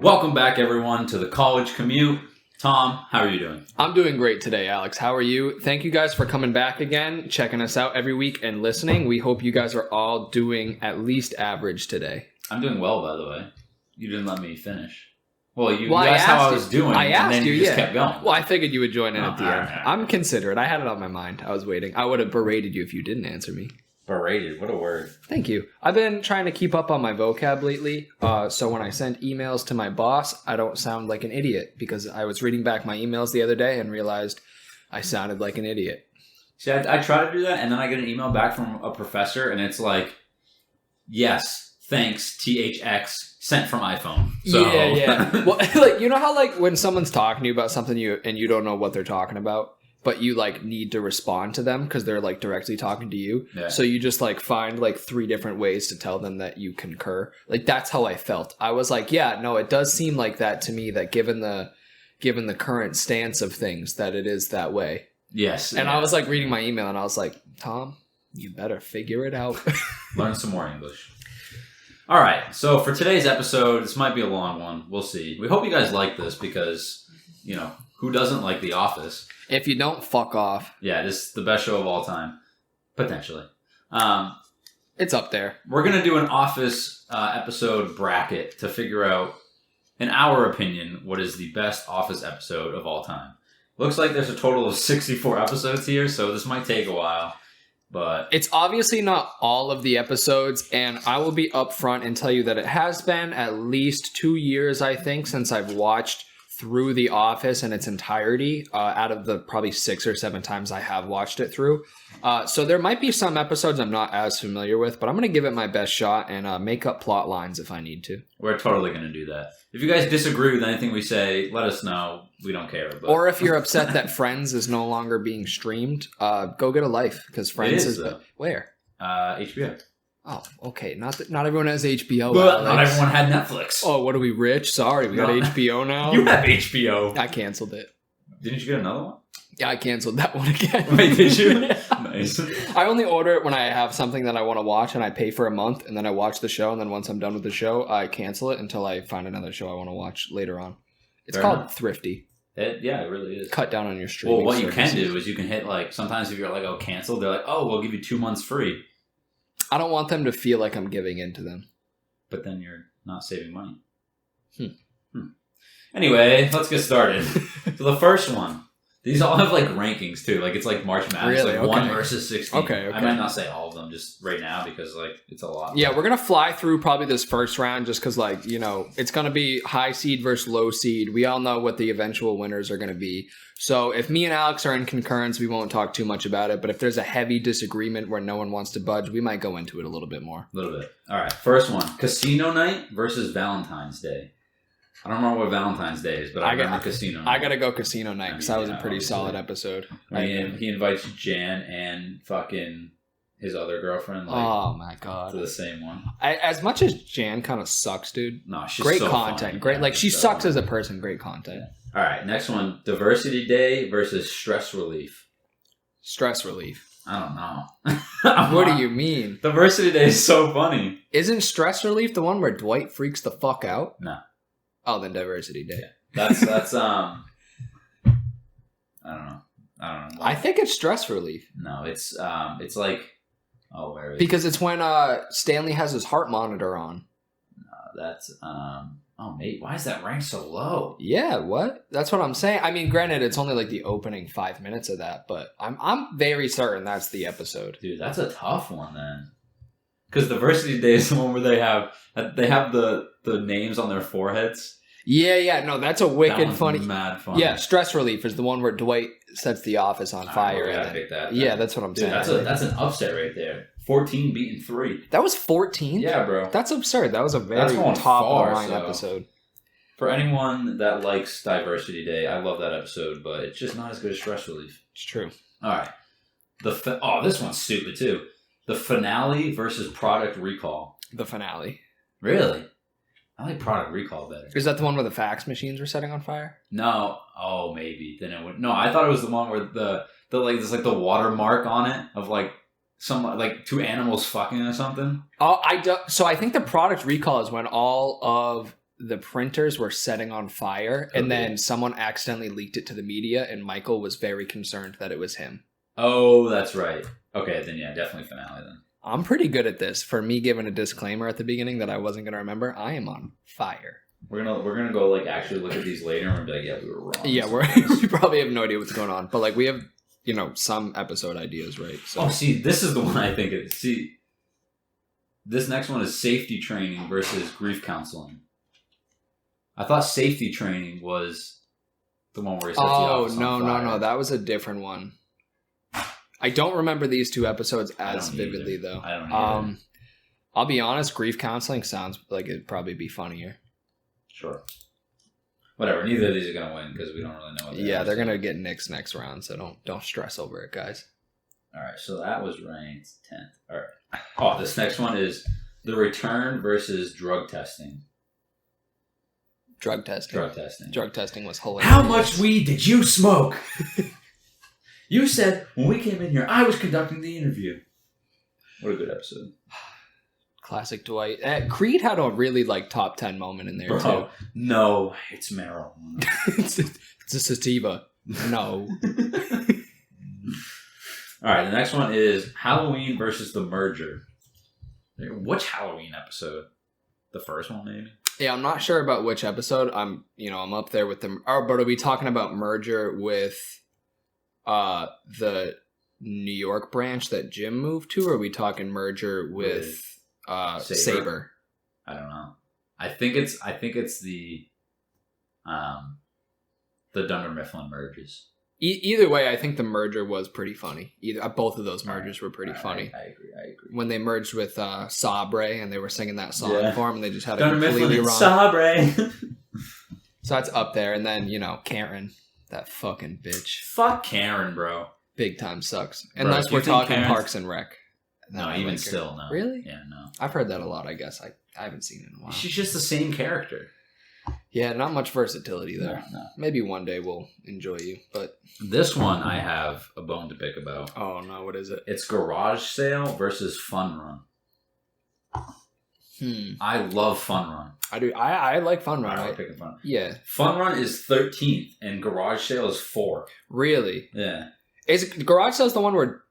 Welcome back, everyone, to the College Commute. Tom, how are you doing? I'm doing great today, Alex. How are you? Thank you guys for coming back again, checking us out every week and listening. We hope you guys are all doing at least average today. I'm doing well, by the way. You didn't let me finish. Well, you asked how I was doing, and then you just kept going. Well, I figured you would join in at the end. Right. I'm considerate. I had it on my mind. I was waiting. I would have berated you if you didn't answer me. Berated? What a word. Thank you. I've been trying to keep up on my vocab lately, so when I send emails to my boss, I don't sound like an idiot, because I was reading back my emails the other day and realized I sounded like an idiot. See, I try to do that, and then I get an email back from a professor, and it's like, yes, thanks, THX, sent from iPhone. So. Yeah. Well, like, you know how like when someone's talking to you about something and you don't know what they're talking about, but you like need to respond to them because they're like directly talking to you. Yeah. So you just like find like 3 different ways to tell them that you concur. Like that's how I felt. I was like, yeah, no, it does seem like that to me, that given the current stance of things, that it is that way. Yes. And I was like reading my email and I was like, Tom, you better figure it out. Learn some more English. All right. So for today's episode, this might be a long one. We'll see. We hope you guys like this because, you know, who doesn't like The Office? If you don't, fuck off. Yeah, this is the best show of all time. Potentially. It's up there. We're going to do an Office episode bracket to figure out, in our opinion, what is the best Office episode of all time. Looks like there's a total of 64 episodes here, so this might take a while. But it's obviously not all of the episodes, and I will be upfront and tell you that it has been at least 2 years, I think, since I've watched through The Office in its entirety, out of the probably 6 or 7 times I have watched it through. So there might be some episodes I'm not as familiar with, but I'm going to give it my best shot and make up plot lines if I need to. We're totally going to do that. If you guys disagree with anything we say, let us know. We don't care. But. Or if you're upset that Friends is no longer being streamed, go get a life, because Friends is where? HBO. Oh, okay. Not everyone has HBO. But not everyone had Netflix. Oh, what are we, rich? Sorry, we got HBO now. You have HBO. I canceled it. Didn't you get another one? Yeah, I canceled that one again. Wait, did you? Yeah. Nice. I only order it when I have something that I want to watch, and I pay for a month, and then I watch the show, and then once I'm done with the show, I cancel it until I find another show I want to watch later on. It's called thrifty. Yeah, it really is. Cut down on your streaming. Well, what services. you can do is you can hit like, sometimes if you're like, oh, cancel, they're like, oh, we'll give you 2 months free. I don't want them to feel like I'm giving in to them. But then you're not saving money. Anyway, let's get started. So the first one. These all have like rankings too. Like it's like March Madness, really? Like 1 versus 16. Okay. I might not say all of them just right now because like it's a lot. Yeah, we're gonna fly through probably this first round just because like, you know, it's gonna be high seed versus low seed. We all know what the eventual winners are gonna be. So if me and Alex are in concurrence, we won't talk too much about it. But if there's a heavy disagreement where no one wants to budge, we might go into it a little bit more. A little bit. All right. First one: Casino Night versus Valentine's Day. I don't remember what Valentine's Day is, but I remember Casino Night. I gotta go Casino Night because that was a pretty solid episode. He invites Jan and fucking his other girlfriend. Like, oh my god, to the same one. As much as Jan kind of sucks, dude. No, she's great so content. funny. Great, yeah, like she so sucks funny. as a person. Great content. Yeah. All right, next one: Diversity Day versus Stress Relief. Stress relief. I don't know. What do you mean? Diversity Day is so funny. Isn't Stress Relief the one where Dwight freaks the fuck out? No. Oh, then Diversity Day. Yeah. That's I don't know. I think it's Stress Relief. No, it's like, oh, where is it? Because it's when Stanley has his heart monitor on. No, that's oh mate, why is that ranked so low? Yeah, what? That's what I'm saying. I mean, granted, it's only like the opening 5 minutes of that, but I'm very certain that's the episode. Dude, that's a tough one then. Because Diversity Day is the one where they have the names on their foreheads. Yeah, no, that's a wicked funny. Mad funny. Yeah, Stress Relief is the one where Dwight sets the office on fire. I picked that. Yeah, that's what I'm saying. That's an upset right there. 14 beating 3. That was 14? Yeah, bro. That's absurd. That was a very top of the line episode. For anyone that likes Diversity Day, I love that episode, but it's just not as good as Stress Relief. It's true. All right. This one's stupid too. The finale versus Product Recall. The finale. Really? I like Product Recall better. Is that the one where the fax machines were setting on fire? No. Oh, maybe. Then it would. No, I thought it was the one where the like there's like the watermark on it of like some like 2 animals fucking or something. So I think the Product Recall is when all of the printers were setting on fire, and then someone accidentally leaked it to the media, and Michael was very concerned that it was him. Oh, that's right. Okay, then yeah, definitely finale then. I'm pretty good at this. For me giving a disclaimer at the beginning that I wasn't going to remember, I am on fire. We're gonna go like actually look at these later and be like, yeah, we were wrong. Yeah, we probably have no idea what's going on, but like we have, some episode ideas, right? So. Oh, see, this is the one I think it. See, this next one is safety training versus grief counseling. I thought safety training was the one where he sets the office on fire. No, that was a different one. I don't remember these two episodes as vividly either. though. I don't either. I'll be honest, grief counseling sounds like it'd probably be funnier. Sure. Whatever. Neither of these are gonna win because we don't really know what they're gonna get Nick's next round, so don't stress over it, guys. Alright, so that was ranked 10th. Alright. Oh, this next one is the return versus drug testing. Drug testing. Drug testing was hilarious. How much weed did you smoke? You said when we came in here, I was conducting the interview. What a good episode. Classic Dwight. Creed had a really top 10 moment in there too. No, it's marijuana. it's a sativa. No. All right, the next one is Halloween versus the merger. Which Halloween episode? The first one, maybe? Yeah, I'm not sure about which episode. I'm up there with them. But are we talking about merger with the New York branch that Jim moved to, or are we talking merger with Saber? I don't know. I think it's the Dunder Mifflin merges. Either way, I think the merger was pretty funny. Both of those mergers were pretty funny. I agree. When they merged with Sabre and they were singing that song for him, and they just had Dunder it completely Mifflin wrong. Sabre. So that's up there, and then Karen, that fucking bitch. Fuck Karen, bro. Big time sucks. Unless we're talking Parks and Rec. No, even still, no. Really? Yeah, no. I've heard that a lot. I guess I haven't seen it in a while. She's just the same character. Yeah, not much versatility there. No. Maybe one day we'll enjoy you, but... This one I have a bone to pick about. Oh, no, what is it? It's Garage Sale versus Fun Run. I love Fun Run. I do. I like Fun Run. I'm picking Fun Run. Yeah. Fun Run is 13th, and Garage Sale is 4th. Really? Yeah. Garage Sale's the one where...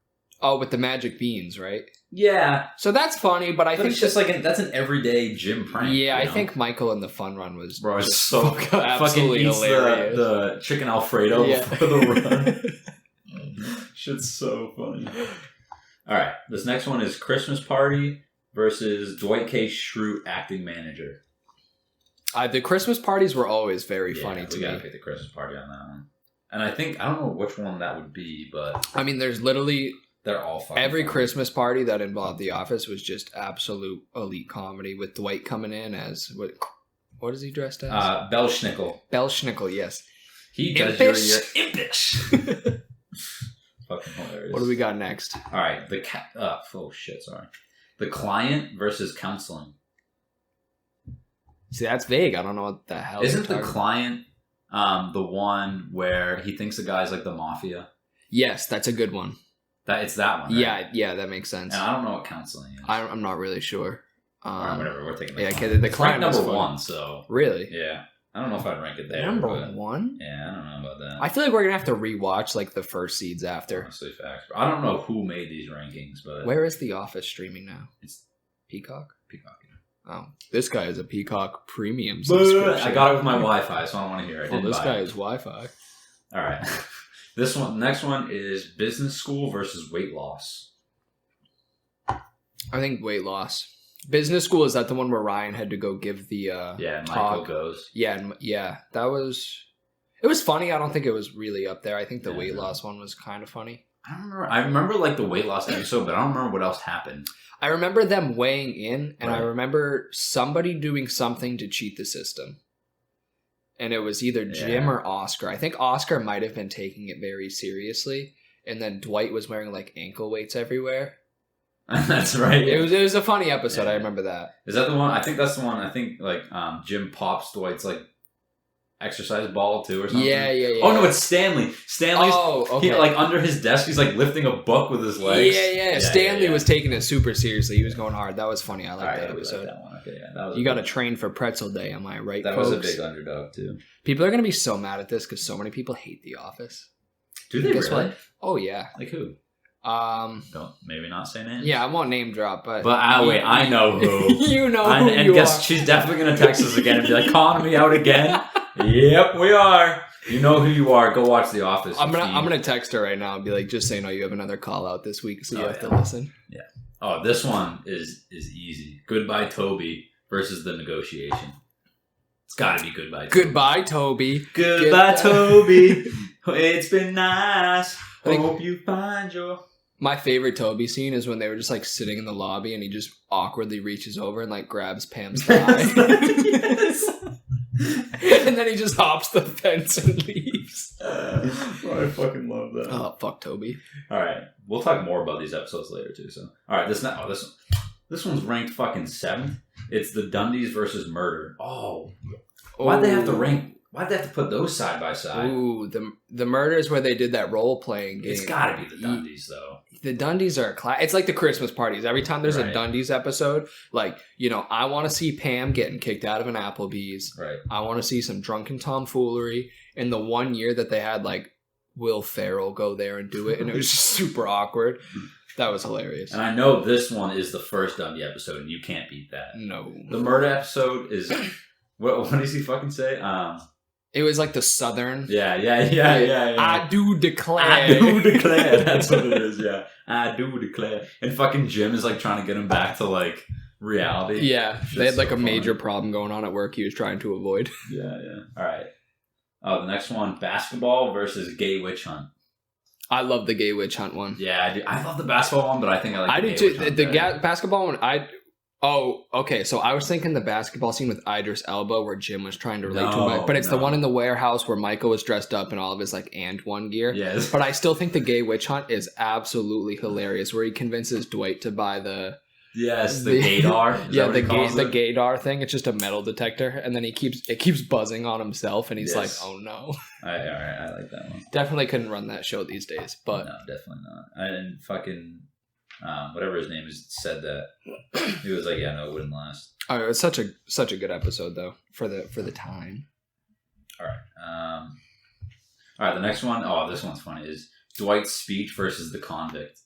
Oh, with the magic beans, right? Yeah. So that's funny, but I think it's just that's an everyday gym prank. Yeah, I think Michael in the Fun Run was it's so absolutely hilarious. The chicken Alfredo before the run. Shit's so funny. All right, this next one is Christmas Party versus Dwight K. Schrute acting manager. The Christmas parties were always very funny to me. We gotta pick the Christmas Party on that one. And I don't know which one that would be, but I mean, there's literally. They're all fucking every funny. Christmas party that involved The Office was just absolute elite comedy with Dwight coming in as what is he dressed as? Belschnickel. Belschnickel, yes. He does your impish. Fucking hilarious. What do we got next? All right, the client versus counseling. See, that's vague. I don't know what the hell. Isn't the client the one where he thinks the guy's like the mafia? Yes, that's a good one. It's that one, right? Yeah, that makes sense. And I don't know what counseling is. I'm not really sure. All right, whatever. We're taking the client number one, so... Really? Yeah. I don't know if I'd rank it there. Number one? Yeah, I don't know about that. I feel like we're going to have to rewatch the first seeds after. Honestly, facts. I don't know who made these rankings, but... Where is The Office streaming now? It's Peacock? Peacock, yeah. Oh, this guy is a Peacock premium subscription. I got it with my Wi-Fi, so I don't want to hear it. This guy is Wi-Fi. All right. Next one is business school versus weight loss. I think weight loss. Business school, is that the one where Ryan had to go give the Michael talk? Goes. Yeah, that was... It was funny. I don't think it was really up there. I think the weight loss one was kind of funny. I don't remember. I remember the weight loss episode, but I don't remember what else happened. I remember them weighing in, and I remember somebody doing something to cheat the system. And it was either Jim or Oscar. I think Oscar might have been taking it very seriously. And then Dwight was wearing ankle weights everywhere. That's right. Yeah. It was a funny episode. Yeah. I remember that. Is that the one? I think that's the one. I think Jim pops Dwight's exercise ball too or something. Yeah. Oh no, it's Stanley. Stanley's okay. he, like under his desk. He's like lifting a book with his legs. Yeah. Stanley was taking it super seriously. He was going hard. That was funny. I like that episode. Like that one. Okay, yeah, you got to train for Pretzel Day. Am I right? That folks? was a big underdog too. People are gonna be so mad at this because so many people hate The Office. Do they really? What? Oh yeah. Like who? Don't maybe not say names. Yeah, I won't name drop, but I know who. You know who and guess she's definitely gonna text us again and be like, "Calling me out again." Yep, we are. You know who you are. Go watch The Office. I'm gonna text her right now and be like, just so you know, you have another call out this week, so you have to listen. Yeah. Oh, this one is easy. Goodbye, Toby versus The Negotiation. It's got to be Goodbye, Toby. Goodbye, Toby. Goodbye, Toby. It's been nice. Hope you find your... My favorite Toby scene is when they were just like sitting in the lobby and he just awkwardly reaches over and like grabs Pam's thigh. Yes. And then he just hops the fence and leaves. I fucking love that. Oh, fuck Toby. All right. We'll talk more about these episodes later too. So, all right. This one's ranked fucking 7th. It's the Dundies versus Murder. Oh. Why'd they have to put those side by side? Ooh, the Murders where they did that role playing game. It's got to be the Dundies though. The Dundies are a class. It's like the Christmas parties. Every time there's a Dundies episode, like, you know, I want to see Pam getting kicked out of an Applebee's. Right. I want to see some drunken tomfoolery. In the one year that they had like Will Ferrell go there and do it, and it was just super awkward. That was hilarious. And I know this one is the first Dundee episode, and you can't beat that. No. The murder episode is... what does he fucking say? It was like the Southern... Yeah. I do declare. I do declare. That's what it is, yeah. I do declare. And fucking Jim is like trying to get him back to like reality. Yeah. They had like a major problem going on at work he was trying to avoid. Yeah. All right. Oh, the next one, basketball versus gay witch hunt. I love the gay witch hunt one. Yeah, I do. I love the basketball one, but I think I like the gay witch hunt. The basketball one, Oh, okay. So I was thinking the basketball scene with Idris Elba where Jim was trying to relate to him. But it's the one in the warehouse where Michael was dressed up in all of his like and one gear. Yes. But I still think the gay witch hunt is absolutely hilarious where he convinces Dwight to buy the... Yes, the gaydar. The gaydar thing. It's just a metal detector, and then it keeps buzzing on himself, and he's like, "Oh no!" All right, I like that one. Definitely couldn't run that show these days, but no, definitely not. And fucking whatever his name is said that he was like, "Yeah, no, it wouldn't last." Oh, it was such a good episode though for the time. All right. The next one. Oh, this one's funny. Is Dwight's speech versus the convict.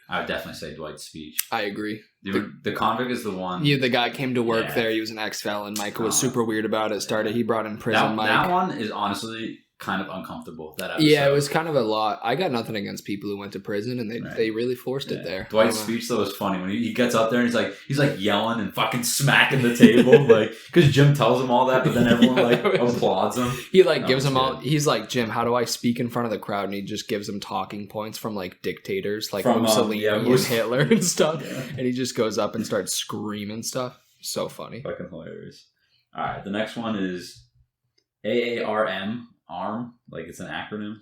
I would definitely say Dwight's speech. I agree. The convict is the one. Yeah, the guy came to work there. He was an ex-felon. Michael was super weird about it. He brought in prison Mike. That one is honestly kind of uncomfortable, that episode. Yeah, it was kind of a lot. I got nothing against people who went to prison, and they really forced it there. Dwight's speech, though, was funny. When he gets up there and he's like yelling and fucking smacking the table, like, because Jim tells him all that, but then everyone applauds him. He gives him all. He's like, Jim, how do I speak in front of the crowd? And he just gives him talking points from like dictators, like from Mussolini and Hitler and stuff. Yeah. And he just goes up and starts screaming stuff. So funny, fucking hilarious. All right, the next one is AARM. ARM, like it's an acronym,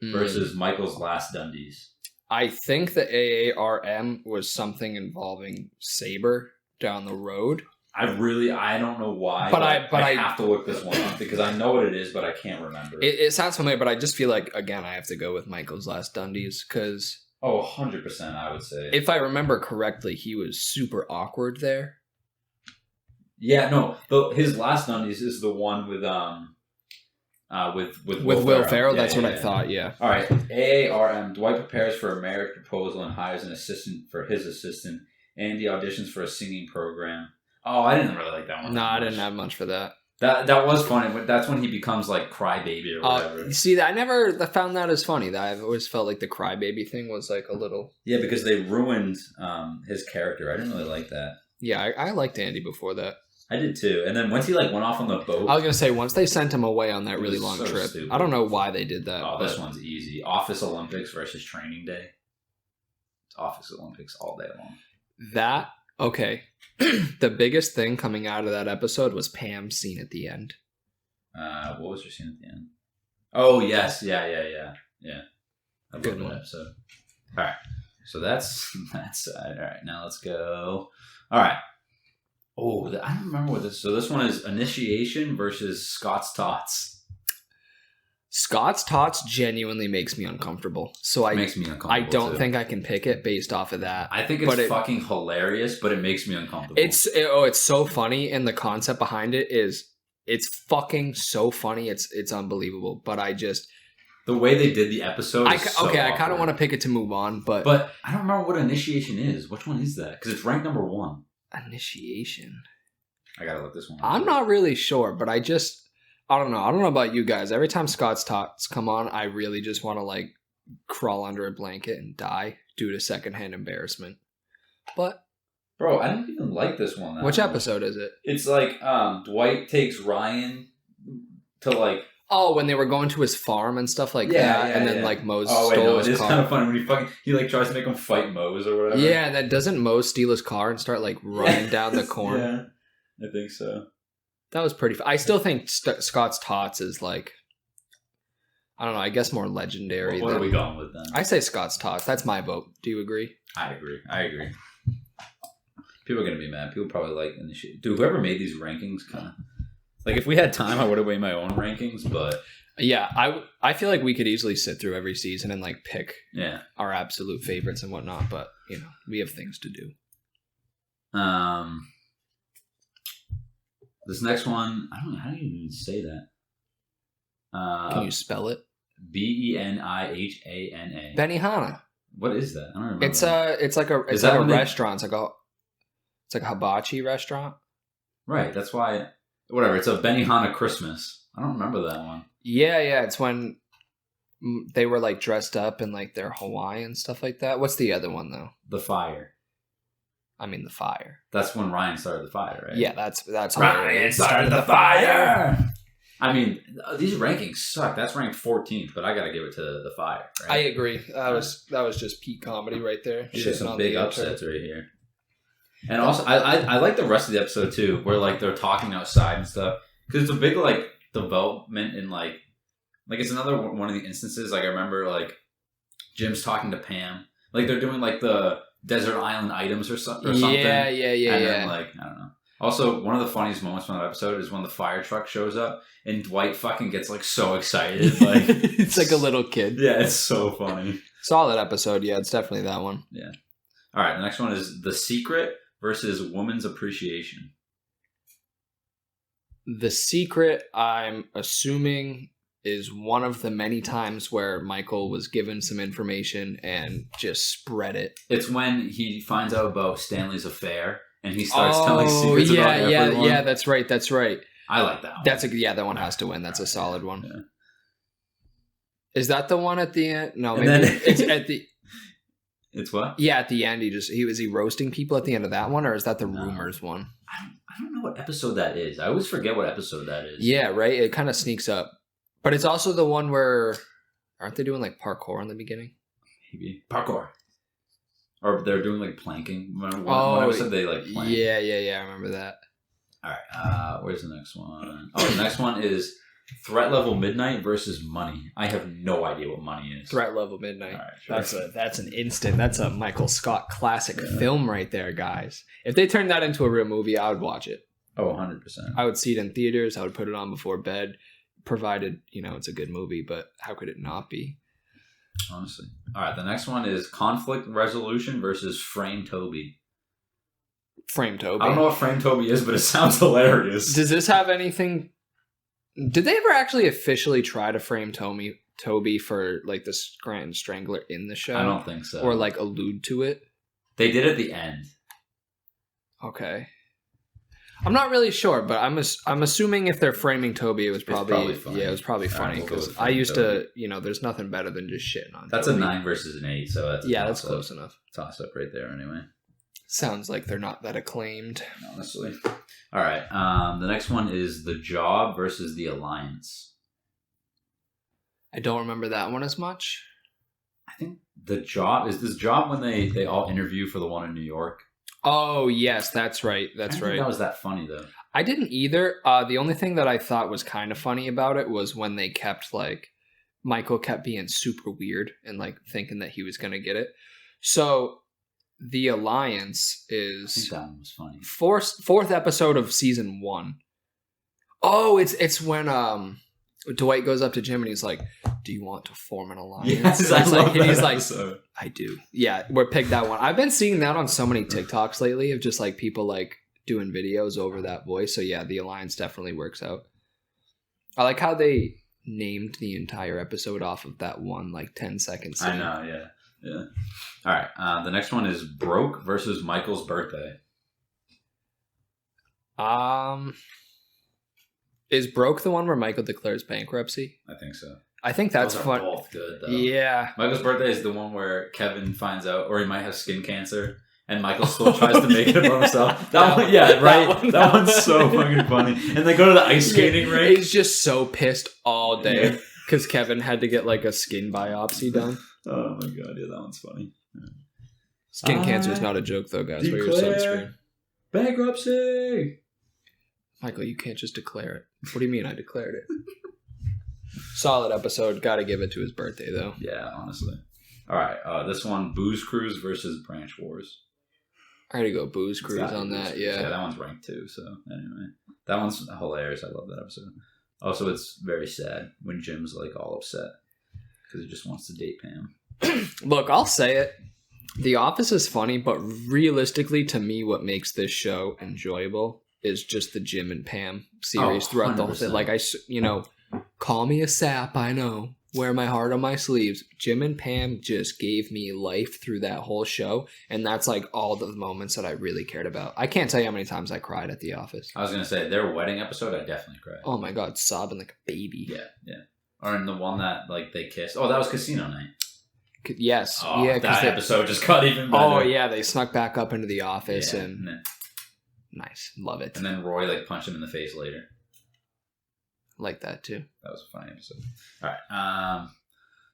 versus Michael's Last Dundies. I think the AARM was something involving Saber down the road. I don't know why, but I have to look this one up because I know what it is, but I can't remember. It sounds familiar, but I just feel like, again, I have to go with Michael's Last Dundies because... 100% I would say. If I remember correctly, he was super awkward there. Yeah, no, his Last Dundies is the one with Will Ferrell. That's what I thought. Yeah. All right. AARM. Dwight prepares for a marriage proposal and hires an assistant for his assistant. Andy auditions for a singing program. Oh, I didn't really like that one. No, I didn't have much for that. That was funny, but that's when he becomes like Crybaby or whatever. See, I never found that as funny. I've always felt like the Crybaby thing was like a little... Yeah, because they ruined his character. I didn't really like that. Yeah, I liked Andy before that. I did too. And then once he went off on the boat... I was going to say, once they sent him away on that really long trip, stupid. I don't know why they did that. Oh, this one's easy. Office Olympics versus Training Day. It's Office Olympics all day long. Okay. The biggest thing coming out of that episode was Pam's scene at the end. What was your scene at the end? Oh, yes. Yeah. I love that episode. All right. So that's all right. Now let's go. All right. Oh, I don't remember what this. So this one is Initiation versus Scott's Tots. Scott's Tots genuinely makes me uncomfortable. So Makes me uncomfortable. I don't too. think I can pick it based off of that. I think it's fucking hilarious, but it makes me uncomfortable. It's so funny, and the concept behind it is it's fucking so funny. It's unbelievable. But I just the way they did the episode. I kind of want to pick it to move on, but I don't remember what Initiation is. Which one is that? Because it's ranked number 1. Initiation. I gotta look this one up. I'm not really sure, but I don't know. I don't know about you guys. Every time Scott's Tots come on, I really just want to like crawl under a blanket and die due to secondhand embarrassment. But bro, I don't even like this one. Which episode is it? It's like Dwight takes Ryan to like. Oh, when they were going to his farm and stuff like that, and then like Mose stole his car. It's kind of funny when he like tries to make him fight Mose or whatever. Yeah, and then doesn't Mose steal his car and start like running down the corn? Yeah, I think so. That was pretty. I still think Scott's Tots is like, I don't know. I guess more legendary. What are we going with then? I say Scott's Tots. That's my vote. Do you agree? I agree. People are gonna be mad. People probably like Initiate. Dude, whoever made these rankings, kind of like if we had time, I would have made my own rankings. But yeah, I feel like we could easily sit through every season and like pick our absolute favorites and whatnot. But we have things to do. This next one, I don't know. How do you even say that? Can you spell it? Benihana. Benihana. What is that? I don't remember. It's like a restaurant. It's like a hibachi restaurant. Right. That's why. Whatever. It's a Benihana Christmas. I don't remember that one. Yeah. It's when they were like dressed up in like their Hawaiian stuff like that. What's the other one though? The Fire. I mean, the fire. That's when Ryan started the fire, right? Yeah, that's Ryan started the fire. I mean, these rankings suck. That's ranked 14th, but I got to give it to the fire. Right? I agree. That was just peak comedy right there. These are some big upsets right here. And also, I like the rest of the episode too, where like they're talking outside and stuff, because it's a big like development in like it's another one of the instances. Like I remember like Jim's talking to Pam, like they're doing like the desert island items or something. Yeah. And then, like, I don't know. Also, one of the funniest moments from that episode is when the fire truck shows up and Dwight fucking gets like so excited. Like it's like a little kid. Yeah, it's so funny. Solid episode. Yeah, it's definitely that one. Yeah. All right, the next one is The Secret versus Woman's Appreciation. The Secret, I'm assuming, is one of the many times where Michael was given some information and just spread it. It's when he finds out about Stanley's affair and he starts telling secrets about everyone. Yeah, that's right. I like that one. That one has to win. That's a solid one. Yeah. Is that the one at the end? No, maybe it's at the... It's what? Yeah, at the end, was he roasting people at the end of that one, or is that the rumors one? I don't know what episode that is. I always forget what episode that is. Yeah, right? It kind of sneaks up. But it's also the one where, aren't they doing like parkour in the beginning? Maybe. Parkour. Or they're doing like planking. One episode they like plank. Yeah, I remember that. Alright, where's the next one? Oh, the next one is Threat Level Midnight versus Money. I have no idea what Money is. Threat Level Midnight. All right, sure. That's an instant. That's a Michael Scott classic film right there, guys. If they turned that into a real movie, I would watch it. Oh, 100%. I would see it in theaters. I would put it on before bed. Provided, it's a good movie, but how could it not be? Honestly. All right, the next one is Conflict Resolution versus Frame Toby. Frame Toby. I don't know what Frame Toby is, but it sounds hilarious. Does this have anything... Did they ever actually officially try to frame Toby for, like, the Scranton Strangler in the show? I don't think so. Or, like, allude to it? They did at the end. Okay. I'm not really sure, but I'm assuming if they're framing Toby, it was probably funny. Yeah, it was probably funny because I used to, there's nothing better than just shitting on. That's Toby. a 9 versus an 8, so that's close enough. Toss up right there, anyway. Sounds like they're not that acclaimed, honestly. All right, the next one is The Job versus The Alliance. I don't remember that one as much. I think The Job is this job when they all interview for the one in New York. Oh, yes, that's right. That's right. That was that funny, though. I didn't either. The only thing that I thought was kind of funny about it was when they kept, like, Michael kept being super weird and, like, thinking that he was going to get it. So The Alliance I think is that one was funny. fourth episode of season 1. Oh, it's when Dwight goes up to Jim and he's like, "Do you want to form an alliance?" Yes, and he's that like, episode. "I do." Yeah, we picked that one. I've been seeing that on so many TikToks lately of just like people like doing videos over that voice. So yeah, the Alliance definitely works out. I like how they named the entire episode off of that one like 10-second scene. I know, yeah. All right, the next one is Broke versus Michael's birthday. Is Broke the one where Michael declares bankruptcy? I think so. I think that's Those are fun. both good, though. Yeah. Michael's birthday is the one where Kevin finds out, or he might have skin cancer, and Michael still tries to make it for himself. That one, yeah, right. That one's so fucking funny. And they go to the ice skating rink. He's just so pissed all day because Kevin had to get like a skin biopsy done. Oh my god, yeah, that one's funny. Skin cancer is not a joke, though, guys. But you're sunscreen. Bankruptcy. Michael, you can't just declare it. What do you mean I declared it? Solid episode. Got to give it to his birthday, though. Yeah, honestly. All right, this one, Booze Cruise versus Branch Wars. I gotta go Booze Cruise on that, yeah. Yeah, that one's ranked too, so anyway. That one's hilarious. I love that episode. Also, it's very sad when Jim's like all upset because he just wants to date Pam. Look, I'll say it. The Office is funny, but realistically, to me, what makes this show enjoyable is just the Jim and Pam series throughout the whole thing. Like, call me a sap, I know. Wear my heart on my sleeves. Jim and Pam just gave me life through that whole show, and that's like all the moments that I really cared about. I can't tell you how many times I cried at The Office. I was going to say, their wedding episode, I definitely cried. Oh my god, sobbing like a baby. Yeah. Or in the one that like they kissed. Oh, that was Casino Night. Yes. Oh, yeah, that episode just got even better. Oh yeah, they snuck back up into the office and nice, love it. And then Roy like punched him in the face later. Like that too. That was a funny episode. All right,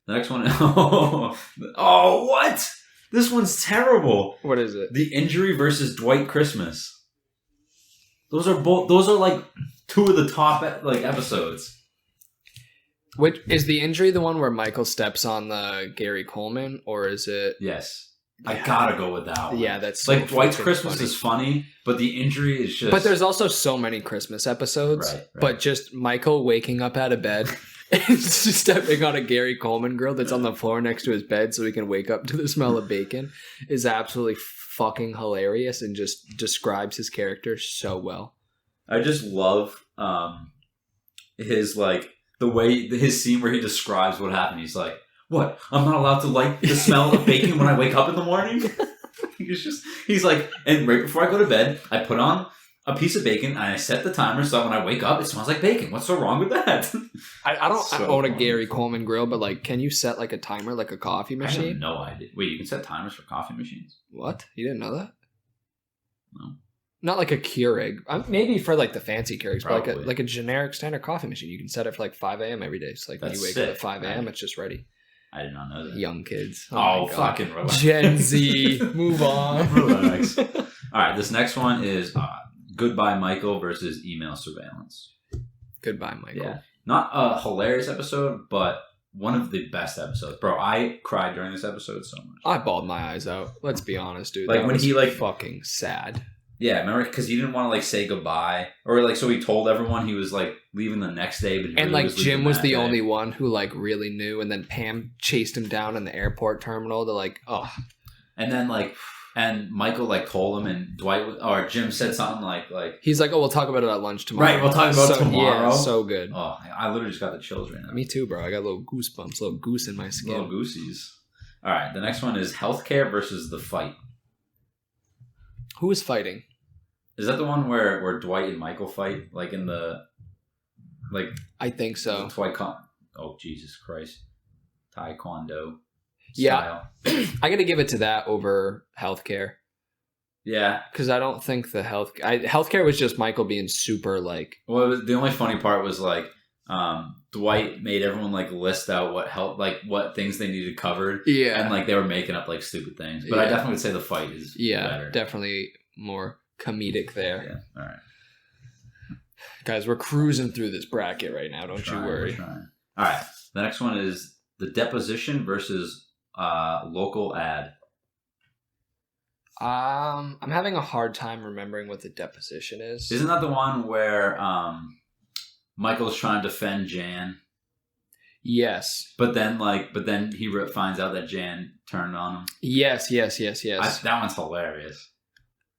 the next one. Oh, what? This one's terrible. What is it? The Injury versus Dwight Christmas. Those are like two of the top like episodes. Which is the Injury the one where Michael steps on the Gary Coleman, or is it? Yes, I gotta go with that one. Yeah, that's like Dwight's Christmas is funny, but the Injury is just. But there's also so many Christmas episodes. Right. But just Michael waking up out of bed and just stepping on a Gary Coleman grill that's on the floor next to his bed, so he can wake up to the smell of bacon, is absolutely fucking hilarious and just describes his character so well. I just love his like. The way his scene where he describes what happened, he's like, "What? I'm not allowed to like the smell of bacon when I wake up in the morning." he's like, and right before I go to bed, I put on a piece of bacon and I set the timer so that when I wake up, it smells like bacon. What's so wrong with that? I don't own a Gary Coleman grill, but like, can you set like a timer like a coffee machine? I have no idea. Wait, you can set timers for coffee machines? What? You didn't know that? No. Not like a Keurig. Maybe for like the fancy Keurigs, Probably. but like a generic standard coffee machine. You can set it for like 5 a.m. every day. So like when you wake up at 5 a.m., it's just ready. I did not know that. Young kids. Oh fucking relax. Gen Z. Move on. Relax. All right, this next one is Goodbye Michael versus Email Surveillance. Goodbye Michael. Yeah. Not a hilarious episode, but one of the best episodes. Bro, I cried during this episode so much. I bawled my eyes out. Let's be honest, dude. Like that when he like fucking sad. Yeah, remember? Because he didn't want to like say goodbye, or like so he told everyone he was like leaving the next day, but and like Jim was the only one who like really knew, and then Pam chased him down in the airport terminal to like and then like and Michael like told him, and Dwight or Jim said something like he's like, oh, we'll talk about it at lunch tomorrow. Right, we'll talk about it tomorrow. Yeah, so good. Oh, I literally just got the chills right now. Me too, bro. I got little goosebumps, little goose in my skin. Little goosies. All right, the next one is Healthcare versus The Fight. Who is fighting? Is that the one where Dwight and Michael fight? Like in the... like I think so. Oh, Jesus Christ. Taekwondo style. Yeah. I got to give it to that over Healthcare. Yeah. Because I don't think the Healthcare was just Michael being super like... Well, the only funny part was like... Dwight made everyone like list out what things they needed covered. Yeah. And like they were making up like stupid things. But I definitely would say The Fight is better. Definitely more comedic there. Yeah. All right. Guys, we're cruising through this bracket right now. Don't you worry. All right. The next one is The Deposition versus Local Ad. I'm having a hard time remembering what the deposition is. Isn't that the one where Michael's trying to defend Jan? Yes. But then he finds out that Jan turned on him. Yes. That one's hilarious.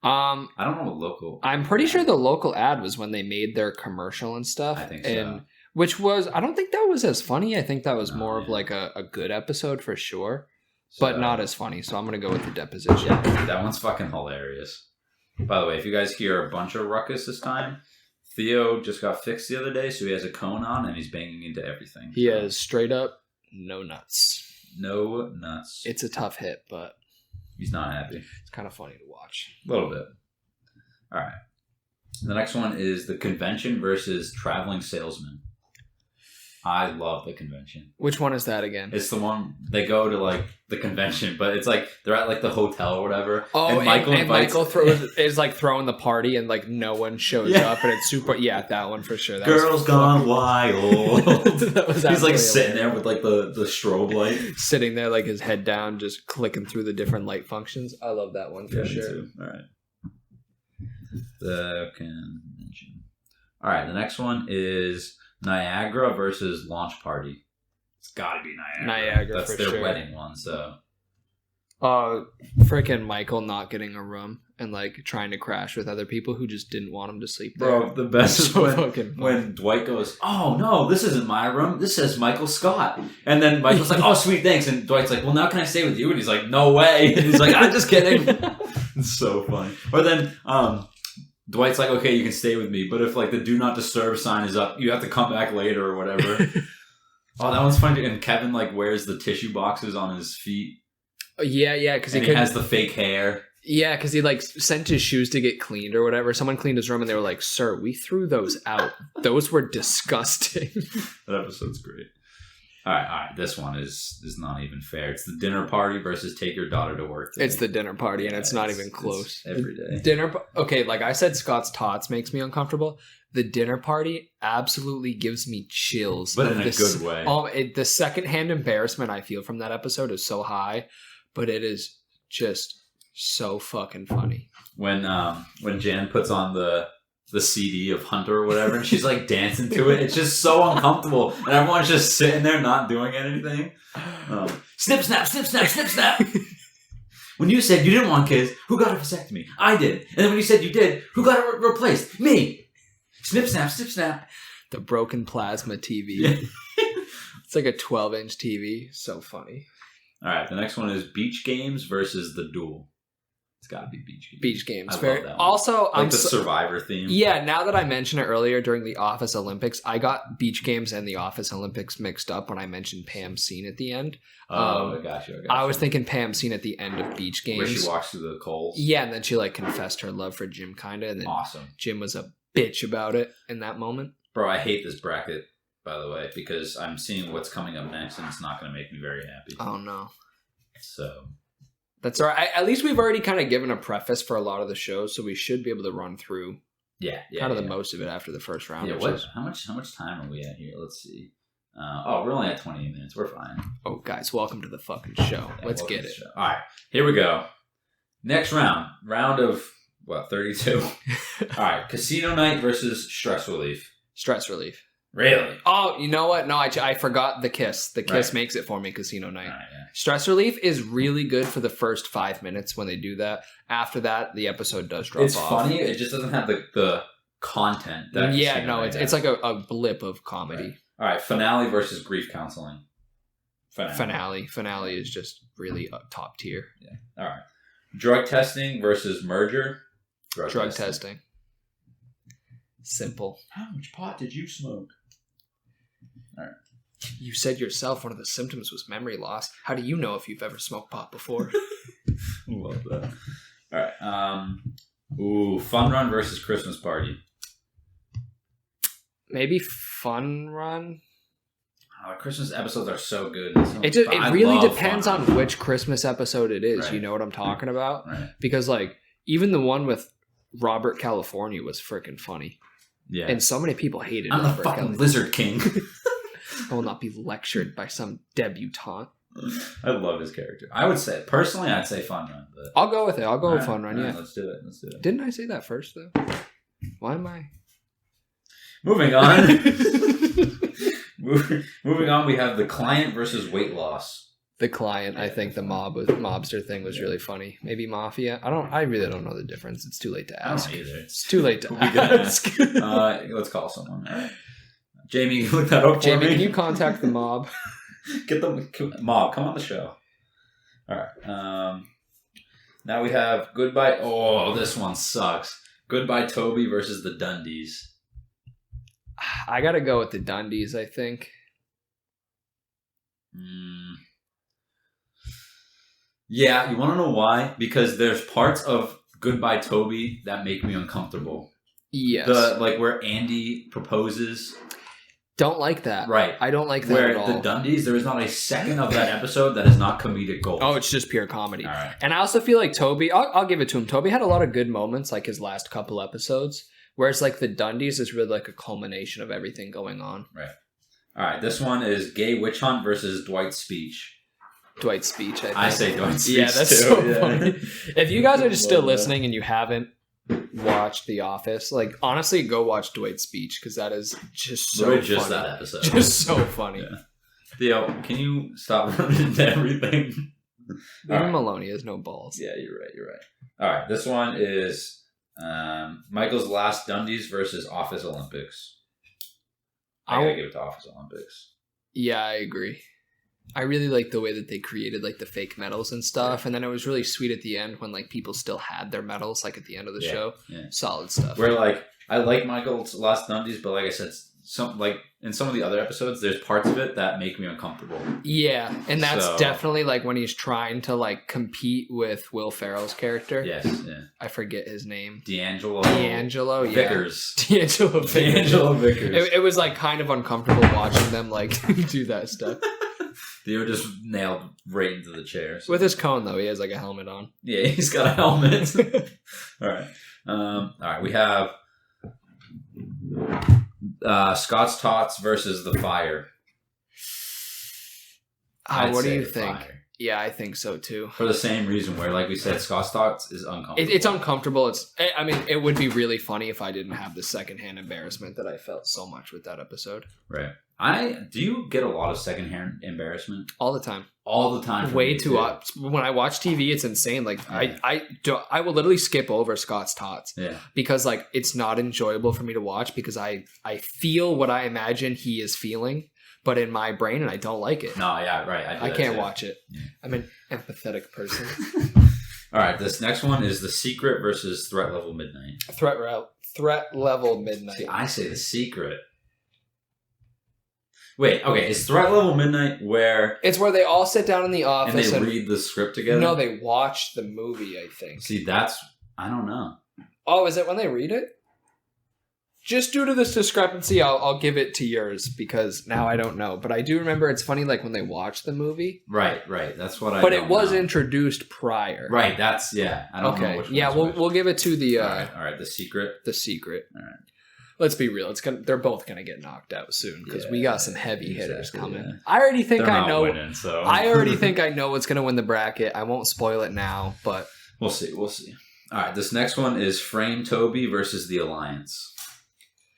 I don't know what local. I'm pretty sure the local ad was when they made their commercial and stuff. I think so. And which was, I don't think that was as funny. I think that was more of like a good episode for sure, but not as funny. So I'm going to go with the deposition. Yeah, that one's fucking hilarious. By the way, if you guys hear a bunch of ruckus this time, Theo just got fixed the other day, so he has a cone on and he's banging into everything. He has straight up no nuts. No nuts. It's a tough hit, but he's not happy. It's kind of funny to watch. A little bit. All right. The next one is the convention versus traveling salesman. I love the convention. Which one is that again? It's the one they go to like the convention, but it's like they're at like the hotel or whatever. Oh, and Michael is like throwing the party and like no one shows up and it's super. Yeah, that one for sure. That Girls Gone Wild. He's like sitting there with like the strobe light, sitting there like his head down, just clicking through the different light functions. I love that one for sure. Me too. All right. The convention. All right. The next one is Niagara versus Launch Party. It's got to be Niagara. That's for their wedding one. So, freaking Michael not getting a room and like trying to crash with other people who just didn't want him to sleep there. Bro, the best is when Dwight goes, "Oh no, this isn't my room. This says Michael Scott." And then Michael's like, "Oh sweet, thanks." And Dwight's like, "Well, now can I stay with you?" And he's like, "No way." And he's like, "I'm just kidding." It's so funny. Or then Dwight's like, okay, you can stay with me, but if like the do not disturb sign is up, you have to come back later or whatever. Oh, that one's funny. And Kevin like wears the tissue boxes on his feet. Yeah, because he has the fake hair. Yeah, because he like sent his shoes to get cleaned or whatever. Someone cleaned his room and they were like, "Sir, we threw those out. Those were disgusting." That episode's great. All right. This one is not even fair. It's the dinner party versus take your daughter to work today. It's the dinner party, and it's not even close. Every day. Okay, like I said, Scott's Tots makes me uncomfortable. The dinner party absolutely gives me chills. But in a good way. The secondhand embarrassment I feel from that episode is so high, but it is just so fucking funny. When Jan puts on the CD of Hunter or whatever, and she's like dancing to it. It's just so uncomfortable, and everyone's just sitting there not doing anything. Snip, snap, snip, snap, snip, snap. When you said you didn't want kids, who got a vasectomy? I did. And then when you said you did, who got it replaced? Me. Snip, snap, snip, snap. The broken plasma TV. It's like a 12-inch TV. So funny. All right, the next one is beach games versus the duel. It's got to be beach games. Beach games. I love that one. Also, like the Survivor theme. Yeah, now that I mentioned it earlier during the Office Olympics, I got beach games and the Office Olympics mixed up when I mentioned Pam's scene at the end. I got you. I was thinking Pam's scene at the end of Beach Games. Where she walks through the coals. Yeah, and then she like confessed her love for Jim kinda. And then awesome. Jim was a bitch about it in that moment. Bro, I hate this bracket, by the way, because I'm seeing what's coming up next and it's not going to make me very happy. Oh, no. So... That's all right. At least we've already kind of given a preface for a lot of the shows, so we should be able to run through kind of the most of it after the first round. Yeah, how much time are we at here? Let's see. We're only at 28 minutes. We're fine. Oh, guys, welcome to the fucking show. Yeah, Let's get it. All right, here we go. Next round. Round of, 32? All right, casino night versus stress relief. Stress relief. Really? Oh, you know what? No, I forgot the kiss. The kiss makes it for me, casino night. Right, yeah. Stress relief is really good for the first 5 minutes when they do that. After that, the episode does drop off. It's funny. It just doesn't have the content. That it's like a blip of comedy. Right. All right, finale versus grief counseling. Finale is just really top tier. Yeah. All right. Drug testing versus merger. Drug testing. Simple. How much pot did you smoke? All right. You said yourself one of the symptoms was memory loss. How do you know if you've ever smoked pot before? Love that. All right. Fun run versus Christmas party. Maybe fun run. Oh, Christmas episodes are so good. It really depends on which Christmas episode it is. Right. You know what I'm talking about? Right. Because like even the one with Robert California was freaking funny. Yeah. And so many people hated I'm Robert the fucking Lizard King. I will not be lectured by some debutante. I love his character. I would say, personally, I'd say Fun Run. But... I'll go with it. I'll go with Fun Run, yeah. Let's do it. Didn't I say that first, though? Why am I... Moving on. Moving on, we have The Client versus Weight Loss. The Client, I think the mobster thing was really funny. Maybe Mafia. I really don't know the difference. It's too late to ask. I don't either. It's too late to ask. Let's call someone. All right. Jamie, you look that up for me. Jamie, can you contact the mob? Get the mob. Come on the show. All right. Now we have Goodbye. Oh, this one sucks. Goodbye Toby versus the Dundies. I gotta go with the Dundies, I think. Yeah, you want to know why? Because there's parts of Goodbye Toby that make me uncomfortable. Yes. Where Andy proposes. Don't like that. Right. I don't like that where at all. The Dundies, there is not a second of that episode that is not comedic gold. Oh, it's just pure comedy. All right. And I also feel like Toby, I'll give it to him. Toby had a lot of good moments, like his last couple episodes. Whereas like the Dundies is really like a culmination of everything going on. Right. All right. This one is Gay Witch Hunt versus Dwight's Speech. Dwight's Speech, I think. I say Dwight's Speech. Yeah, that's too. so funny. If you guys are just still listening and you haven't watched The Office, like honestly, go watch Dwight's Speech because that is just so funny. Just that episode. Just so funny. Yeah. Theo, can you stop running into everything? Even Maloney has no balls. Yeah, you're right. All right. This one is Michael's Last Dundies versus Office Olympics. I gotta give it to Office Olympics. Yeah, I agree. I really like the way that they created like the fake medals and stuff, and then it was really sweet at the end when like people still had their medals like at the end of the show. Yeah. Solid stuff. Where like I like Michael's Last Dundies, but like I said, in some of the other episodes, there's parts of it that make me uncomfortable. Yeah, and that's definitely like when he's trying to like compete with Will Ferrell's character. Yes, yeah. I forget his name. D'Angelo Vickers. Yeah. D'Angelo Vickers. It was like kind of uncomfortable watching them like do that stuff. They were just nailed right into the chair. So. With his cone, though, he has like a helmet on. Yeah, he's got a helmet. All right. All right. We have Scott's Tots versus The Fire. What do you think? Fire. Yeah, I think so too. For the same reason, where like we said, Scott's Tots is uncomfortable. It's uncomfortable. I mean, it would be really funny if I didn't have the secondhand embarrassment that I felt so much with that episode. Right. Do you get a lot of secondhand embarrassment? All the time. All the time. Way too much. When I watch TV, it's insane. Like yeah. I will literally skip over Scott's Tots. Yeah. Because like it's not enjoyable for me to watch because I feel what I imagine he is feeling, but in my brain, and I don't like it. No, yeah, right. I can't watch it. Yeah. I'm an empathetic person. All right, this next one is The Secret versus Threat Level Midnight. Threat Level Midnight. See, I say The Secret. Wait, okay, is Threat Level Midnight where... It's where they all sit down in the office and read the script together? No, they watch the movie, I think. See, that's... I don't know. Oh, is it when they read it? Just due to this discrepancy, I'll give it to yours because now I don't know. But I do remember it's funny like when they watch the movie. Right. That's what I But it was introduced prior. Right, that's... Yeah, I don't know which one. Yeah, we'll give it to the... All right, The Secret. The Secret. All right. Let's be real. They're both gonna get knocked out soon because we got some heavy hitters coming. Yeah. I already think I know. Winning, so. I already think I know what's gonna win the bracket. I won't spoil it now, but we'll see. All right, this next one is Frame Toby versus the Alliance.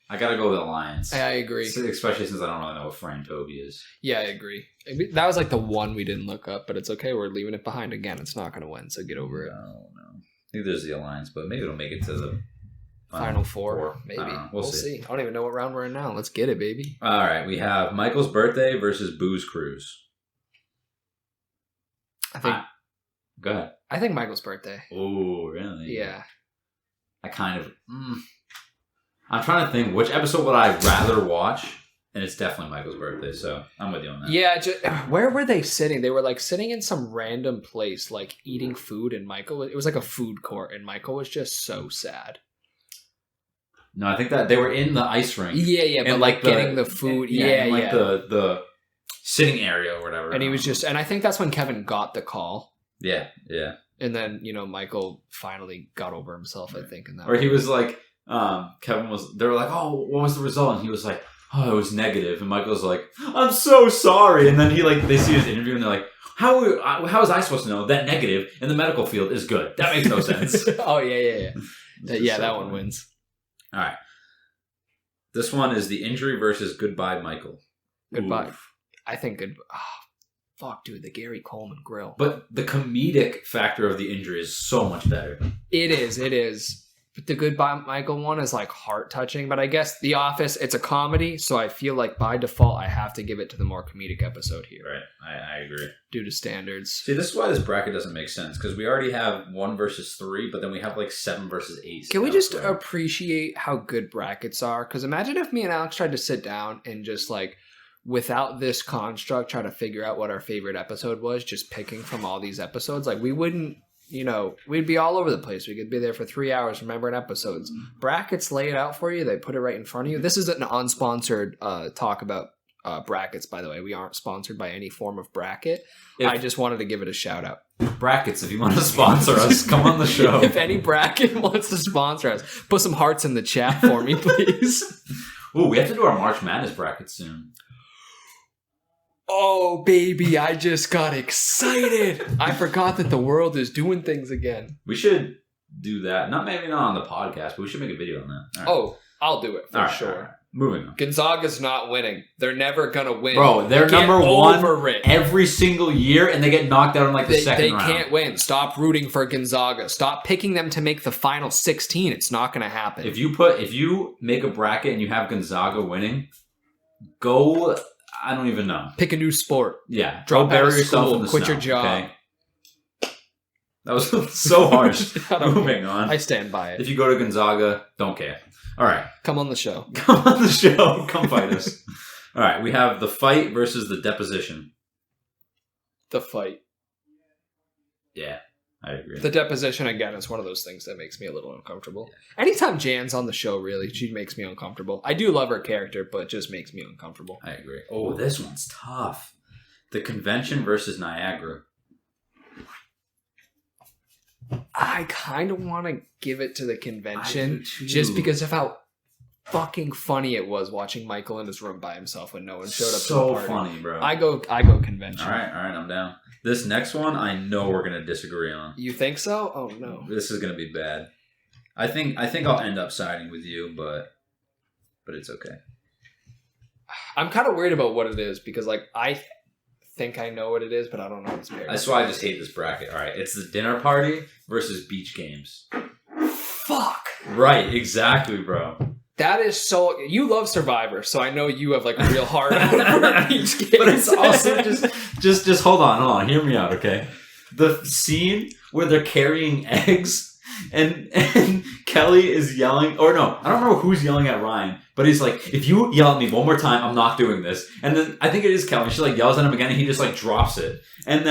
I gotta go with Alliance. I agree, especially since I don't really know what Frame Toby is. Yeah, I agree. That was like the one we didn't look up, but it's okay. We're leaving it behind again. It's not gonna win, so get over it. No. I think there's the Alliance, but maybe it'll make it to the. Final four, maybe. We'll see. I don't even know what round we're in now. Let's get it, baby. All right. We have Michael's Birthday versus Booze Cruise. Go ahead. I think Michael's Birthday. Oh, really? Yeah. I kind of... I'm trying to think, which episode would I rather watch? And it's definitely Michael's Birthday, so I'm with you on that. Yeah, where were they sitting? They were like sitting in some random place, like eating food, and it was like a food court, and Michael was just so sad. No, I think that they were in the ice rink. Yeah, but like getting the food. The sitting area or whatever. And he was just, and I think that's when Kevin got the call. Yeah. And then, Michael finally got over himself, I think. Or he was like, they were like, oh, what was the result? And he was like, oh, it was negative. And Michael's like, I'm so sorry. And then they see his interview and they're like, How was I supposed to know that negative in the medical field is good? That makes no sense. Oh, yeah. Yeah, that one wins. All right. This one is the injury versus Goodbye Michael. Goodbye. Oof. I think good. Oh, fuck, dude, the Gary Coleman grill. But the comedic factor of the injury is so much better. It is. But the Goodbye Michael one is like heart touching. But I guess The Office, it's a comedy, so I feel like by default I have to give it to the more comedic episode here. Right, I agree. Due to standards. See, this is why this bracket doesn't make sense, because we already have 1 versus 3, but then we have like 7 versus 8. Can we just appreciate how good brackets are? Because imagine if me and Alex tried to sit down and just like, without this construct, try to figure out what our favorite episode was, just picking from all these episodes. Like, we wouldn't, we'd be all over the place. We could be there for 3 hours remembering episodes. Brackets lay it out for you. They put it right in front of you. This is an unsponsored talk about brackets, by the way. We aren't sponsored by any form of bracket. I just wanted to give it a shout out. Brackets, if you want to sponsor us, come on the show. If any bracket wants to sponsor us, put some hearts in the chat for me, please. Ooh, we have to do our March Madness bracket soon. Oh, baby, I just got excited. I forgot that the world is doing things again. We should do that. Maybe not on the podcast, but we should make a video on that. Right. Oh, I'll do it for sure. All right. Moving on. Gonzaga's not winning. They're never going to win. Bro, they're number 1 every single year, and they get knocked out in like the second round. They can't win. Stop rooting for Gonzaga. Stop picking them to make the final 16. It's not going to happen. If you make a bracket and you have Gonzaga winning, go... I don't even know. Pick a new sport. Yeah. Drop out of yourself school. in the Quit snow, your job. Okay? That was so harsh. Moving on. I stand by it. If you go to Gonzaga, don't care. All right. Come on the show. Come on the show. Come fight us. All right. We have the fight versus the deposition. The fight. Yeah. I agree. The deposition, again, is one of those things that makes me a little uncomfortable. Yeah. Anytime Jan's on the show, really, she makes me uncomfortable. I do love her character, but it just makes me uncomfortable. I agree. Oh, this one's tough. The convention versus Niagara. I kind of want to give it to the convention just because of how fucking funny it was watching Michael in his room by himself when no one showed up to the party. So funny, bro. I go convention. All right, I'm down. This next one, I know we're gonna disagree on. You think so? Oh no. This is gonna be bad. I think I'll end up siding with you, but it's okay. I'm kind of worried about what it is because like I think I know what it is, but I don't know what it's paired. That's why I just hate this bracket. All right, it's the dinner party versus beach games. Fuck. Right, exactly, bro. That is so... You love Survivor, so I know you have like a real heart for beach games. But it's also just hold on. Hear me out, okay? The scene where they're carrying eggs and Kelly is yelling... Or no, I don't remember who's yelling at Ryan, but he's like, if you yell at me one more time, I'm not doing this. And then I think it is Kelly. She like yells at him again and he just like drops it. And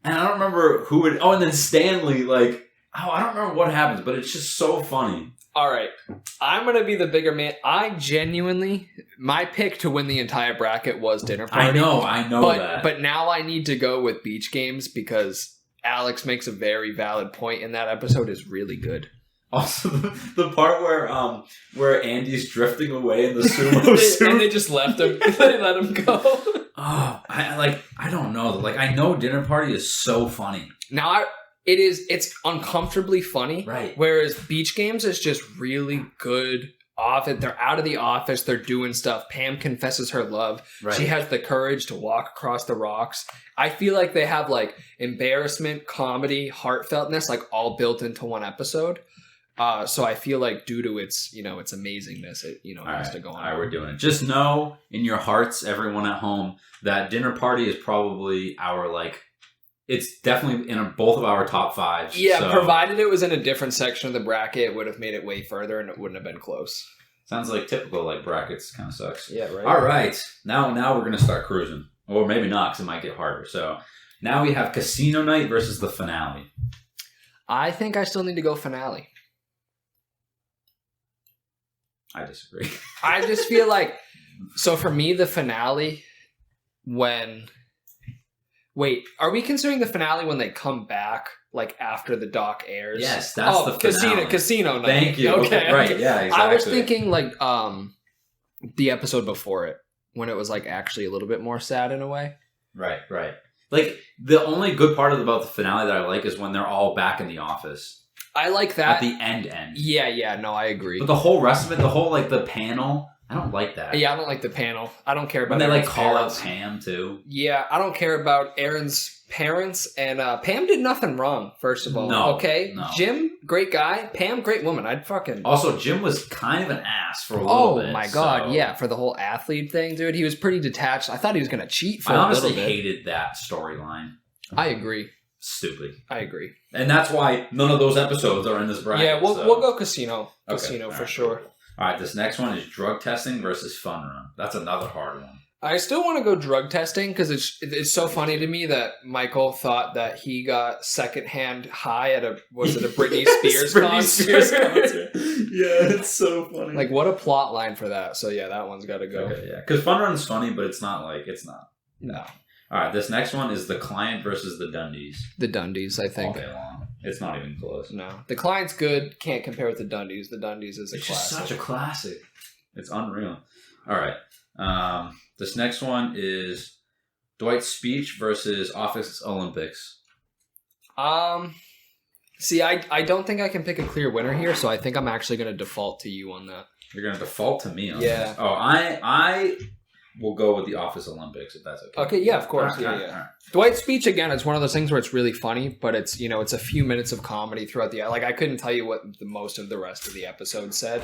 I don't remember who it... Oh, and then Stanley like... Oh, I don't remember what happens, but it's just so funny. All right, I'm going to be the bigger man. I genuinely, my pick to win the entire bracket was dinner party. I know that. But now I need to go with beach games because Alex makes a very valid point and that episode is really good. Also, the part where Andy's drifting away in the sumo suit. And they just left him. They let him go. Oh, I don't know. Like, I know dinner party is so funny. Now, it's uncomfortably funny. Right. Whereas beach games is just really good. They're out of the office. They're doing stuff. Pam confesses her love. Right. She has the courage to walk across the rocks. I feel like they have like embarrassment, comedy, heartfeltness, like all built into one episode. So I feel like due to its, its amazingness, it has to go on. All right, we're doing it. Just know in your hearts, everyone at home, that dinner party is probably our it's definitely in both of our top 5s. Yeah, so. Provided it was in a different section of the bracket, it would have made it way further and it wouldn't have been close. Sounds like typical, brackets kind of sucks. Yeah, right. All right. Now we're going to start cruising. Or maybe not, because it might get harder. So now we have Casino Night versus the finale. I think I still need to go finale. I disagree. I just feel like... So for me, the finale, when... Wait, are we considering the finale when they come back, after the doc airs? Yes, that's the finale. Casino Night. Thank you. Okay. Right, yeah, exactly. I was thinking, the episode before it, when it was, actually a little bit more sad in a way. Right. Like, the only good part about the finale that I like is when they're all back in the office. I like that. At the end. Yeah, no, I agree. But the whole rest of it, the whole, like, the panel, I don't like that. Yeah, I don't like the panel. I don't care about when they, Aaron's like, call parents. out Pam, too. Yeah, I don't care about Aaron's parents. And Pam did nothing wrong, first of all. No, okay? no. Jim, great guy. Pam, great woman. I'd fucking... Also, Jim was kind of an ass for a little bit. Oh, my God, so... yeah. For the whole athlete thing, dude. He was pretty detached. I thought he was going to cheat for I a honestly little bit. hated that storyline. I agree. Stupid. I agree. And that's why none of those episodes are in this bracket. Yeah, we'll go casino. Okay. For sure. All right, this next one is drug testing versus fun run. That's another hard one. I still want to go drug testing because it's so funny to me that Michael thought that he got secondhand high at a Britney Spears concert. Yeah, it's so funny. Like, what a plot line for that. So yeah, that one's got to go. Okay, yeah, because fun run's funny, but it's not. No. All right, this next one is the client versus the Dundies. The Dundies, I think. All day long. It's not even close. No, the client's good. Can't compare with the Dundies. The Dundies is a it's classic. Just such a classic. It's unreal. All right. This next one is Dwight's speech versus Office Olympics. See, I don't think I can pick a clear winner here, so I think I'm actually going to default to you on that. You're going to default to me on this? Oh, I will go with the Office Olympics if that's okay. Okay, yeah, of course. All right. Dwight's speech, again, it's one of those things where it's really funny, but it's, it's a few minutes of comedy throughout the... Like, I couldn't tell you what most of the rest of the episode said,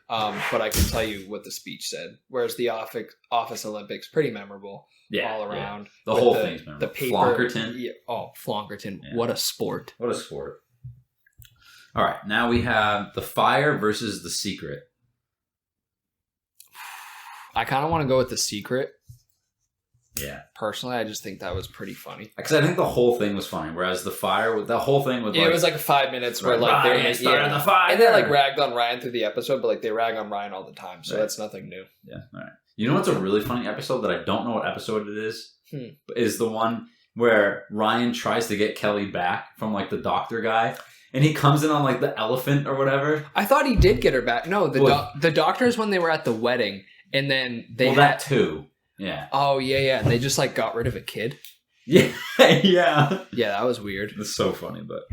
but I can tell you what the speech said. Whereas the Office Olympics, pretty memorable all around. Yeah. The whole thing's memorable. The paper. Flonkerton. Yeah. Oh, Flonkerton. Yeah. What a sport. What a sport. All right, now we have The Fire versus The Secret. I kind of want to go with The Secret. Yeah. Personally, I just think that was pretty funny. Because I think the whole thing was funny, whereas The Fire, the whole thing was it was like 5 minutes where like they started the fire. And they like ragged on Ryan through the episode, but like they rag on Ryan all the time, so that's nothing new. Yeah, all right. You know what's a really funny episode that I don't know what episode it is? Is the one where Ryan tries to get Kelly back from like the doctor guy. And he comes in on like the elephant or whatever. I thought he did get her back. No, the doctors when they were at the wedding, and then they that too. Yeah. Oh yeah. And they just like got rid of a kid. Yeah, yeah. Yeah, that was weird. It's so funny, but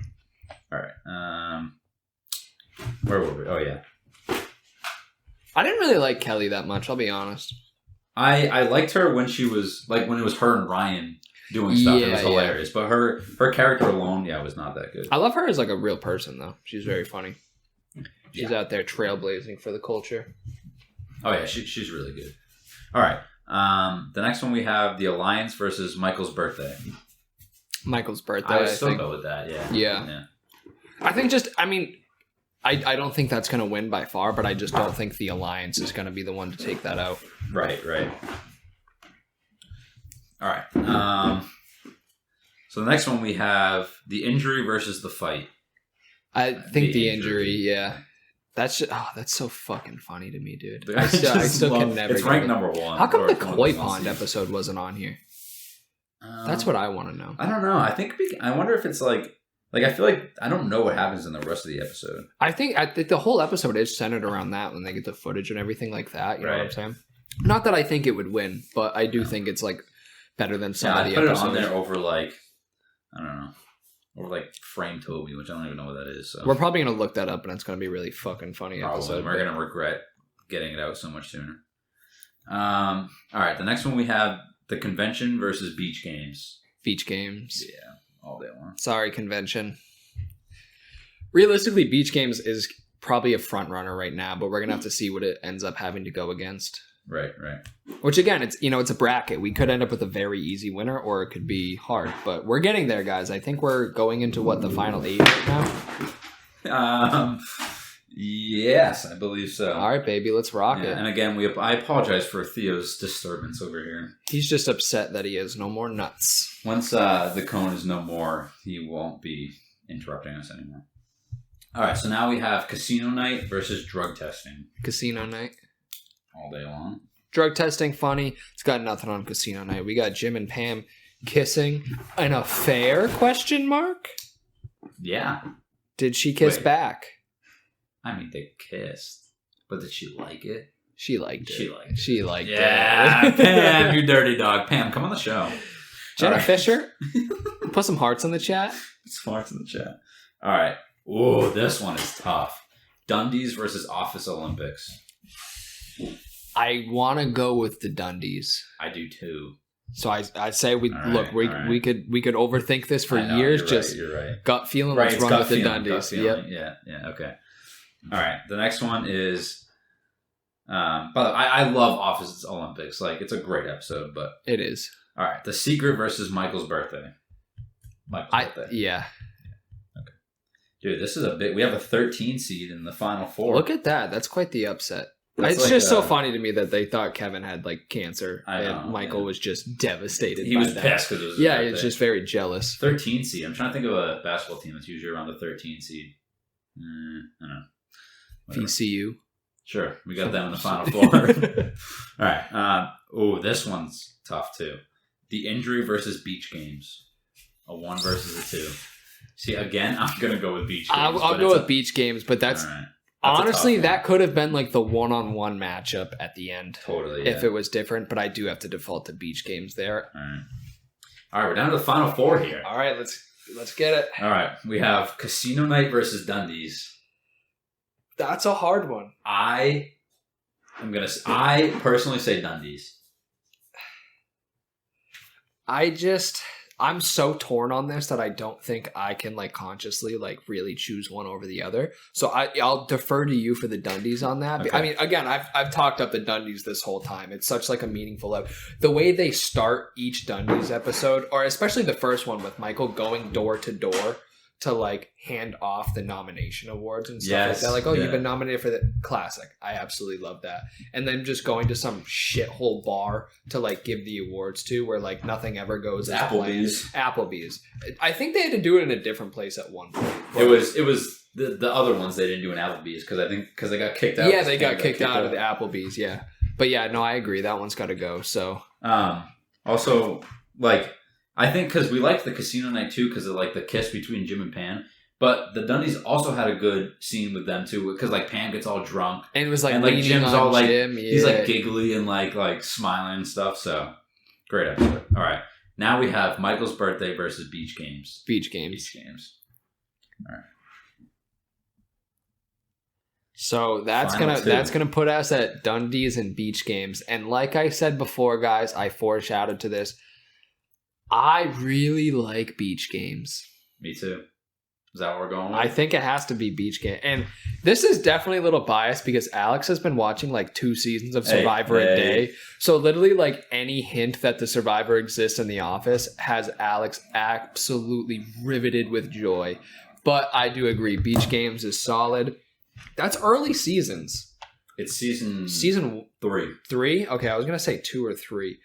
all right. Where were we? Oh yeah. I didn't really like Kelly that much. I'll be honest. I liked her when she was like when it was her and Ryan doing stuff. It was hilarious. But her character alone, was not that good. I love her as like a real person though. She's very funny. She's out there trailblazing for the culture. Oh yeah, she's really good. All right. The next one we have The Alliance versus Michael's Birthday. Michael's Birthday. I would still go with that, Yeah. I think I don't think that's going to win by far, but I just don't think The Alliance is going to be the one to take that out. Right. All right. So the next one we have The Injury versus The Fight. I think the injury, yeah. That's so fucking funny to me, dude. I still can never. It's ranked number one. How come the Koi Pond episode wasn't on here? That's what I want to know. I don't know. I wonder if it's like I feel like I don't know what happens in the rest of the episode. I think the whole episode is centered around that when they get the footage and everything like that. You know what I'm saying? Not that I think it would win, but I do think it's like better than some of the episodes. I put it on there over like I don't know. Or like Frame Toby, which I don't even know what that is. So. We're probably going to look that up, and it's going to be a really fucking funny episode. We're going to regret getting it out so much sooner. All right, the next one we have The Convention versus Beach Games. Beach Games. Yeah, all day long. Sorry, Convention. Realistically, Beach Games is probably a front runner right now, but we're going to have to see what it ends up having to go against. Right. Which again, it's a bracket. We could end up with a very easy winner, or it could be hard. But we're getting there, guys. I think we're going into the final 8 right now. Yes, I believe so. All right, baby, let's rock it. And again, I apologize for Theo's disturbance over here. He's just upset that he has no more nuts. Once the cone is no more, he won't be interrupting us anymore. All right, so now we have Casino Night versus Drug Testing. Casino Night. All day long. Drug testing, funny. It's got nothing on Casino Night. We got Jim and Pam kissing. An affair? ? Yeah. Did she kiss back? I mean, they kissed. But did she like it? She liked it. She liked it. Yeah, Pam, you dirty dog. Pam, come on the show. Jenna right. Fisher, put some hearts in the chat. Some hearts in the chat. All right. Ooh, this one is tough. Dundies versus Office Olympics. I want to go with the Dundies. I do too. So I say we right. we could overthink this for years. You're right. Gut feeling. Right, Let's run with the Dundies. Yep. Yeah. Okay. All right. The next one is. By the way, I love Office Olympics. Like, it's a great episode, but it is. All right. The Secret versus Michael's Birthday. Birthday. Yeah. Okay. Dude, this is a big. We have a 13 seed in the final four. Look at that. That's quite the upset. That's it's like just so funny to me that they thought Kevin had like cancer and Michael was just devastated. He was pissed because it was his birthday. He's just very jealous. 13 seed. I'm trying to think of a basketball team that's usually around the 13 seed. I don't know. Whatever. VCU. Sure, we got them in the final four. All right. This one's tough too. The Injury versus Beach Games. A 1 versus a 2. See, again, I'm gonna go with Beach Games. I'll go with Beach Games, but that's honestly that could have been like the one-on-one matchup at the end. Totally. If it was different, but I do have to default to Beach Games there. All right, we're down to the final four here. All right, let's get it. All right, we have Casino Night versus Dundies. That's a hard one. I personally say Dundies. I'm so torn on this that I don't think I can like consciously like really choose one over the other. So I'll defer to you for the Dundies on that. Okay. I mean, again, I've talked up the Dundies this whole time. It's such like a meaningful the way they start each Dundies episode, or especially the first one with Michael going door to door to like hand off the nomination awards and stuff like that. Like, you've been nominated for the classic. I absolutely love that. And then just going to some shithole bar to like give the awards to where like nothing ever goes as Applebee's. I think they had to do it in a different place at one point. It was the other ones they didn't do in Applebee's because they got kicked out. Yeah, they got kicked out of the Applebee's. Yeah. But yeah, no, I agree. That one's got to go. So, also like, I think because we liked the Casino Night too because of like the kiss between Jim and Pam. But the Dundies also had a good scene with them too because like Pam gets all drunk and it was like, and like Jim's all like he's like giggly and like smiling and stuff. So great episode. All right, now we have Michael's Birthday versus Beach Games. Beach Games. All right. So that's gonna put us at Dundies and Beach Games. And like I said before, guys, I foreshadowed to this. I really like Beach Games. Me too. Is that what we're going with? I think it has to be Beach Game. And this is definitely a little biased because Alex has been watching like 2 seasons of Survivor a day. So literally like any hint that the Survivor exists in The Office has Alex absolutely riveted with joy. But I do agree. Beach Games is solid. That's early seasons. It's season 3. 3? Okay, I was going to say 2 or 3.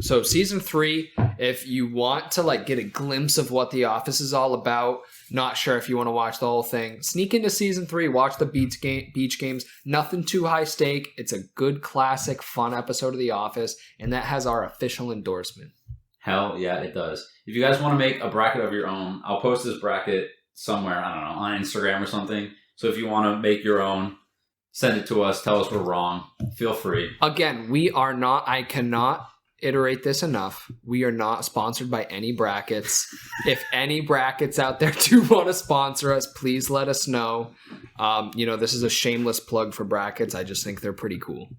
So season 3, if you want to like get a glimpse of what The Office is all about, not sure if you want to watch the whole thing, sneak into season 3, watch the Beach Games. Nothing too high stake. It's a good classic fun episode of The Office, and that has our official endorsement. Hell yeah, it does. If you guys want to make a bracket of your own, I'll post this bracket somewhere, I don't know, on Instagram or something. So if you want to make your own, send it to us. Tell us we're wrong. Feel free. Again, I cannot iterate this enough. We are not sponsored by any brackets. If any brackets out there do want to sponsor us, please let us know. This is a shameless plug for brackets. I just think they're pretty cool.